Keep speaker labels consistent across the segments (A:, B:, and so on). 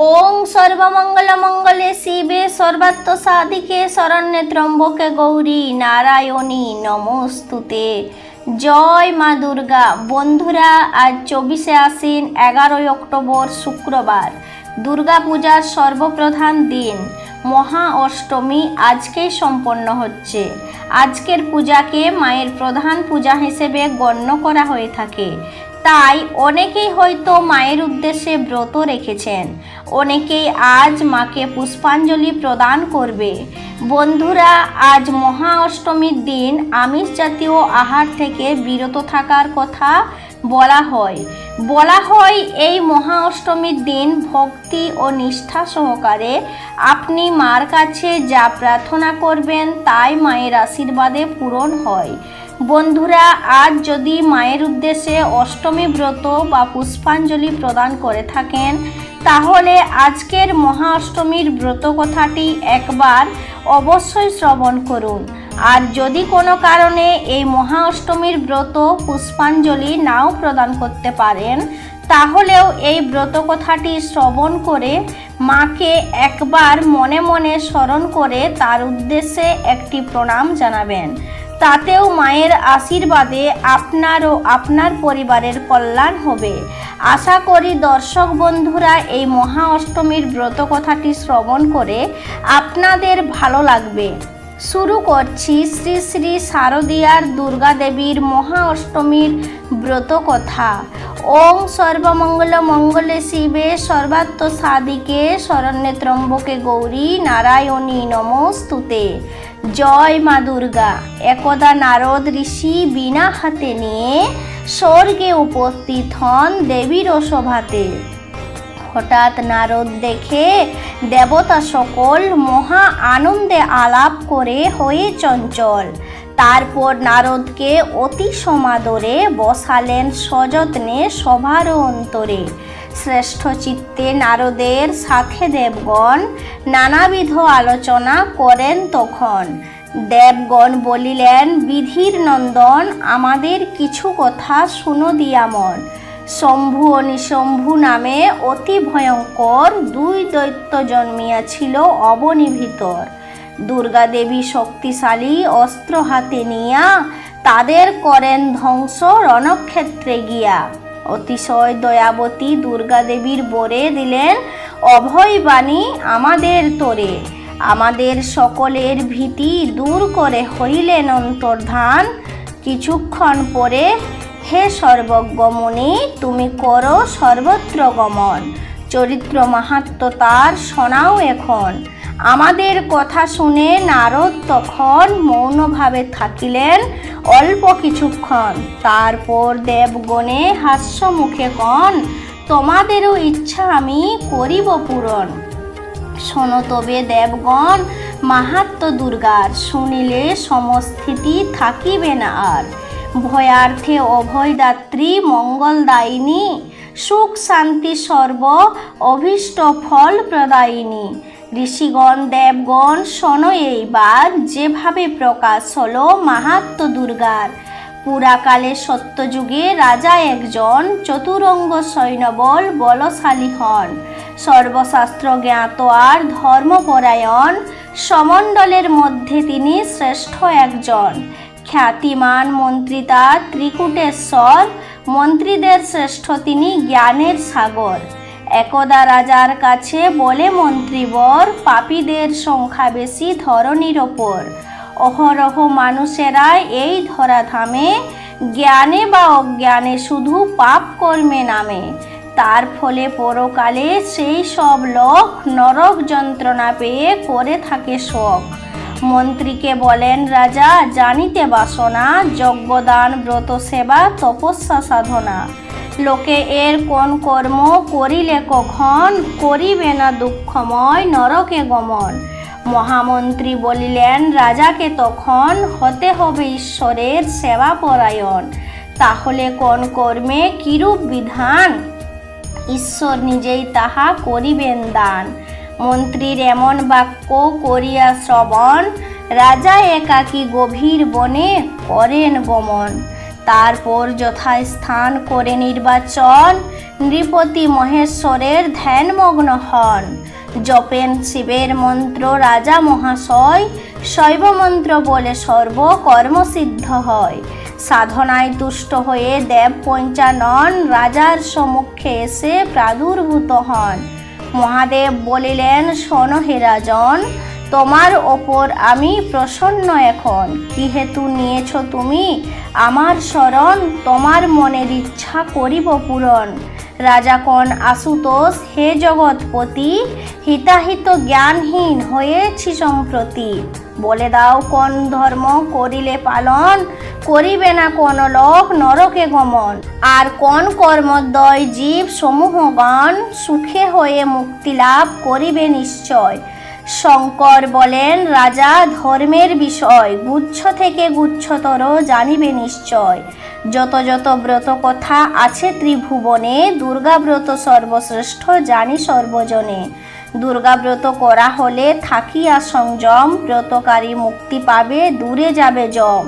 A: ओं सर्वमंगलमंगले शिवे सर्वार्थ साधिके शरण्ये त्र्यंबके गौरी नारायणी नमोस्तुते। जय मा दुर्गा। बंधुरा आज 24 आश्विन 11 अक्टोबर शुक्रवार दुर्गा पूजार सर्वप्रधान दिन महा अष्टमी आजके सम्पन्न होच्छे। आजकेर पूजाके मायेर प्रधान पूजा हिसेबे गण्य करा हये थाके। তাই অনেকেই হয়তো মায়ের উদ্দেশ্যে ব্রত রেখেছেন, অনেকেই আজ মাকে পুষ্পাঞ্জলি প্রদান করবে। বন্ধুরা, আজ মহা অষ্টমীর দিন আমিষ জাতীয় আহার থেকে বিরত থাকার কথা বলা হয়। এই মহা অষ্টমীর দিন ভক্তি ও নিষ্ঠা সহকারে আপনি মার কাছে যা প্রার্থনা করবেন তাই মায়ের আশীর্বাদে পূরণ হয়। বন্ধুরা, আজ যদি মায়ের উদ্দেশ্যে অষ্টমী ব্রত বা পুষ্পাঞ্জলি প্রদান করে থাকেন তাহলে আজকের মহা অষ্টমীর ব্রত কথাটি একবার অবশ্যই শ্রবণ করুন। আর যদি কোনো কারণে এই মহা অষ্টমীর ব্রত পুষ্পাঞ্জলি নাও প্রদান করতে পারেন তাহলেও এই ব্রত কথাটি শ্রবণ করে মাকে একবার মনে মনে স্মরণ করে তার উদ্দেশ্যে একটি প্রণাম জানাবেন। তাতেও মায়ের আশীর্বাদে আপনার ও আপনার পরিবারের কল্যাণ হবে। আশা করি দর্শক বন্ধুরা এই মহা অষ্টমীর ব্রত কথাটি শ্রবণ করে আপনাদের ভালো লাগবে। শুরু করছি শ্রী শ্রী শারদীয়ার দুর্গা দেবীর মহা অষ্টমীর ব্রত কথা। ওং সর্বমঙ্গল মঙ্গলে শিবে সর্বার্থ সাধিকে শরণ্যে ত্র্যম্বকে গৌরী নারায়ণী নমোস্তুতে। জয় মা দুর্গা। একদা নারদ ঋষি বিনা হাতে নিয়ে স্বর্গে উপস্থিত হন দেবীর সভাতে। হঠাৎ নারদ দেখে দেবতা সকল মহা আনন্দে আলাপ করে হয়ে চঞ্চল। তারপর নারদকে অতি সমাদরে বসালেন সযত্নে সভার অন্তরে। শ্রেষ্ঠ চিত্তে নারদের সাথে দেবগণ নানাবিধ আলোচনা করেন তখন। দেবগণ বলিলেন, বিধির নন্দন আমাদের কিছু কথা শুনো দিয়ামন। শম্ভু ও নিশম্ভু নামে অতি ভয়ঙ্কর 2 দৈত্য জন্মিয়াছিল অবনী ভিতর। দুর্গা দেবী শক্তিশালী অস্ত্র হাতে নিয়া তাদের করেন ধ্বংস রণক্ষেত্রে গিয়া। অতিশয় দয়াবতী দুর্গা দেবীর বরে দিলেন অভয় বাণী আমাদের তোরে। আমাদের সকলের ভীতি দূর করে হইলেন অন্তর্ধান। কিছুক্ষণ পরে, হে সর্বজ্ঞ মুনি তুমি করো সর্বত্র গমন। চরিত্র মাহাত্ম্য তার শোনাও এখন। আমাদের কথা শুনে নারদ তখন মৌনভাবে থাকিলেন অল্প কিছুক্ষণ। তারপর দেবগণে হাস্য মুখে কন, তোমাদেরও ইচ্ছা আমি করিব পূরণ। শোনো তবে দেবগণ মাহাত্ম্য দুর্গার, শুনিলে সমস্থিতি থাকিবে না আর। ভয়ার্থে অভয়দাত্রী মঙ্গলদায়িনী, সুখ শান্তি সর্ব অভীষ্ট ফল প্রদায়িনী। ঋষিগণ দেবগণ শোনো এইবার যেভাবে প্রকাশ হলো মাহাত্ম্য দুর্গার। পুরাকালে সত্যযুগে রাজা একজন চতুরঙ্গ সৈন্যবল বলশালী হন। সর্বশাস্ত্র জ্ঞাত আর ধর্মপরায়ণ, সমণ্ডলের মধ্যে তিনি শ্রেষ্ঠ একজন। খ্যাতিমান মন্ত্রী তার ত্রিকুটেশ্বর, মন্ত্রীদের শ্রেষ্ঠ তিনি জ্ঞানের সাগর। একদা রাজার কাছে বলে মন্ত্রীবর, পাপীদের সংখ্যা বেশি ধরণীর ওপর। অহরহ মানুষেরা এই ধরাধামে জ্ঞানে বা অজ্ঞানে শুধু পাপ কর্মে নামে। তার ফলে পরকালে সেই সব লোক নরক যন্ত্রণা পেয়ে করে থাকে শোক। মন্ত্রীকে বলেন রাজা, জানিতে বাসনা যজ্ঞদান ব্রত সেবা তপস্যা সাধনা। লোকে এর কোন কর্ম করিলে কখন করিবে না দুঃখময় নরকে গমন। মহামন্ত্রী বলিলেন রাজাকে তখন, হতে হবে ঈশ্বরের সেবা পরায়ণ। তাহলে কোন কর্মে কিরূপ বিধান, ঈশ্বর নিজেই তাহা করিবেন দান। মন্ত্রীর এমন বাক্য করিয়া শ্রবণ, রাজা একাকী গভীর বনে করেন গমন। তারপর যথাস্থান করে নির্বাচন, নৃপতি মহেশ্বরের ধ্যানমগ্ন হন। জপেন শিবের মন্ত্র রাজা মহাশয়, শৈব মন্ত্র বলে সর্ব কর্মসিদ্ধ হয়। সাধনায় তুষ্ট হয়ে দেব পঞ্চানন রাজার সম্মুখে এসে প্রাদুর্ভূত হন। মহাদেব বলিলেন, শোনো হে রাজন, তোমার ওপর আমি প্রসন্ন এখন। কি হেতু নিয়েছ তুমি আমার শরণ, তোমার মনের ইচ্ছা করিব পূরণ। রাজা কন আশুতোষ, হে জগৎপতি, হিতাহিত জ্ঞানহীন হয়েছি সম্প্রতি। বলে দাও কোন ধর্ম করিলে পালন, করিবে না কোন লোক নরকে গমন। আর কোন কর্মদ্বয় জীব সমূহগণ, সুখে হয়ে মুক্তি লাভ করিবে নিশ্চয়। শঙ্কর বলেন, রাজা ধর্মের বিষয়, গুচ্ছ থেকে গুচ্ছতর জানিবে নিশ্চয়। যত যত ব্রত কথা আছে ত্রিভুবনে, দুর্গা ব্রত সর্বশ্রেষ্ঠ জানি সর্বজনে। দুর্গা ব্রত করা হলে থাকিয়া সংযম, ব্রতকারী মুক্তি পাবে দূরে যাবে যম।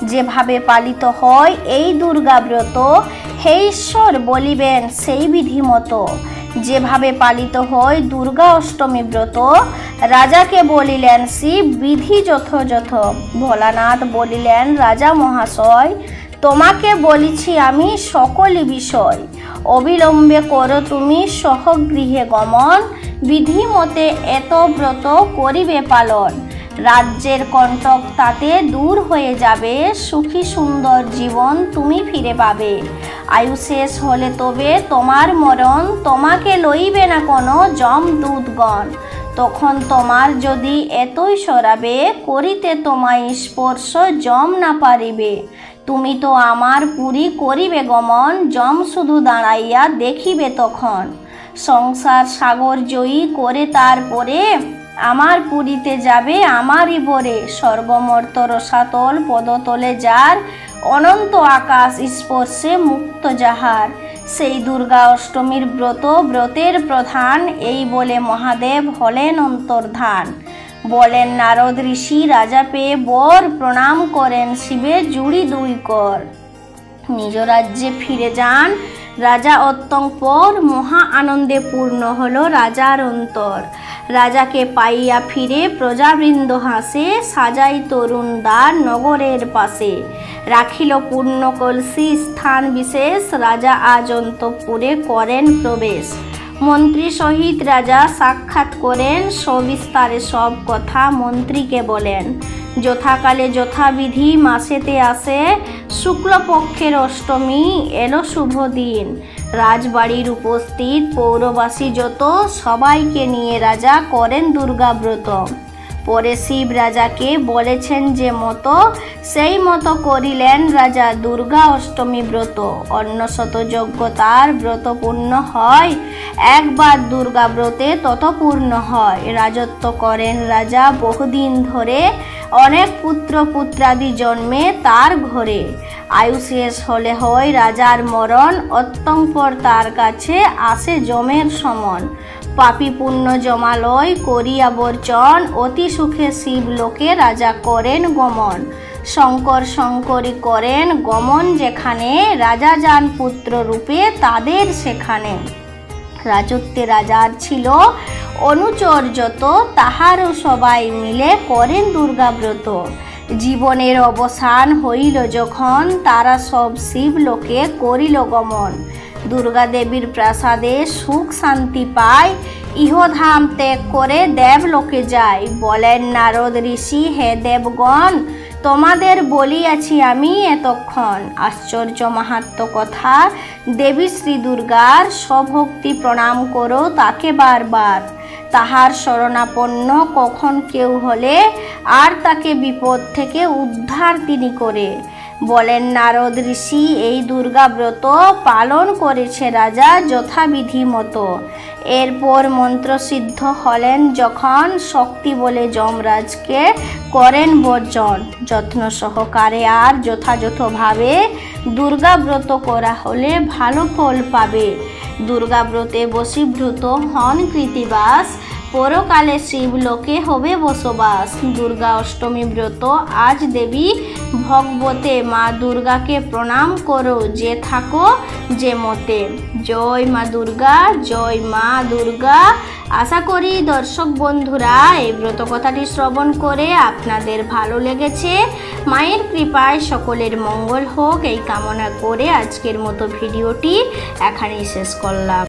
A: যেভাবে পালিত হয় এই দুর্গা ব্রত, হে ঈশ্বর বলিবেন সেই বিধি মতো। যেভাবে পালিত হয় দুর্গা অষ্টমী ব্রত, রাজাকে বলিলেন শিব বিধি যথাযথ। ভোলানাথ বলিলেন, রাজা মহাশয়, তোমাকে বলিছি আমি সকলই বিষয়। অবিলম্বে করো তুমি সহগৃহে গমন, বিধি মতে এত ব্রত করিবে পালন। রাজ্যের কণ্টক তাতে দূর হয়ে যাবে, সুখী সুন্দর জীবন তুমি ফিরে পাবে। আয়ু শেষ হলে তবে তোমার মরণ, তোমাকে লইবে না কোনো যমদূতগণ। তখন তোমার যদি এতই সরাবে, করিতে তোমায় স্পর্শ যম না পারিবে। তুমি তো আমার পুরী করিবে গমন, যম শুধু দাঁড়াইয়া দেখিবে তখন। সংসার সাগর জয়ী করে তারপরে, আমার পুরীতে যাবে আমারই বরে। স্বর্গমর্ত রসাতল পদতলে যার, অনন্ত আকাশ স্পর্শে মুক্ত যাহার। সেই দুর্গা অষ্টমীর ব্রত ব্রতের প্রধান, এই বলে মহাদেব হলেন অন্তর্ধান। বলেন নারদ ঋষি, রাজা পেয়ে বর, প্রণাম করেন শিবে জুড়ি দুই কর। নিজ রাজ্যে ফিরে যান রাজা অত্যঙ্কর, মহা আনন্দে পূর্ণ হলো রাজার অন্তর। রাজাকে পাইয়া ফিরে প্রজাবৃন্দ হাসে, সাজাই তরুণ দ্বার নগরের পাশে। রাখিল পূর্ণ কলসি স্থান বিশেষ, রাজা আজ অন্তঃপুরে করেন প্রবেশ। মন্ত্রী সহিত রাজা সাক্ষাৎ করেন, সবিস্তারে সব কথা মন্ত্রীকে বলেন। যথাকালে যথাবিধি মাসেতে আসে, শুক্লপক্ষের অষ্টমী এলো শুভ দিন। রাজবাড়ির উপস্থিত পৌরবাসী যত, সবাইকে নিয়ে রাজা করেন দুর্গা ব্রত। পরে শিব রাজাকে বলেছেন যে মতো, সেই মতো করিলেন রাজা দুর্গা অষ্টমী ব্রত। অন্য শত যজ্ঞ তার ব্রত পূর্ণ হয়, একবার দুর্গা ব্রতে তত পূর্ণ হয়। রাজত্ব করেন রাজা বহুদিন ধরে, অনেক পুত্র পুত্রাদি জন্মে তার ঘরে। আয়ু শেষ হলে হয় রাজার মরণ, অত্যঙ্কর তার কাছে আসে যমের সমন। পাপী পুণ্য জমালয় করিয়া বর্জন, অতি সুখে শিবলোকে রাজা করেন গমন। শঙ্কর শঙ্করী করেন গমন যেখানে, রাজা যান পুত্র রূপে তাদের সেখানে। রাজত্বে রাজার ছিল অনুচর যত, তাহারও সবাই মিলে করেন দুর্গা ব্রত। জীবনের অবসান হইল যখন, তারা সব শিবলোকে করিল গমন। দুর্গা দেবীর প্রাসাদে সুখ শান্তি পায়, ইহধাম ত্যাগ করে দেবলোকে যায়। বলেন নারদ ঋষি, হে দেবগণ, তোমাদের বলিয়াছি আমি এতক্ষণ। আশ্চর্য মাহাত্ম্য কথা দেবী শ্রী দুর্গার, স্বভক্তি প্রণাম করো তাকে বারবার। তাহার শরণাপন্ন কখন কেউ হলে, আর তাকে বিপদ থেকে উদ্ধার তিনি করে। বলেন নারদ ঋষি, এই দুর্গা ব্রত পালন করেছে রাজা যথাবিধি মতো। এরপর মন্ত্রসিদ্ধ হলেন যখন, শক্তি বলে যমরাজকে করেন বর্জন। যত্ন সহকারে আর যথাযথভাবে দুর্গা ব্রত করা হলে ভালো ফল পাবে। দুর্গা ব্রতে বশীভূত হন কৃতিবাস, পরকালে শিবলোকে হবে বসবাস। দুর্গা অষ্টমী ব্রত আজ দেবী ভগবতে মা দুর্গাকে প্রণাম করো যে থাকো যে মতে। জয় মা দুর্গা, জয় মা দুর্গা। আশা করি দর্শক বন্ধুরা এই ব্রত কথাটি শ্রবণ করে আপনাদের ভালো লেগেছে। মায়ের কৃপায় সকলের মঙ্গল হোক এই কামনা করে আজকের মতো ভিডিওটি এখানেই শেষ করলাম।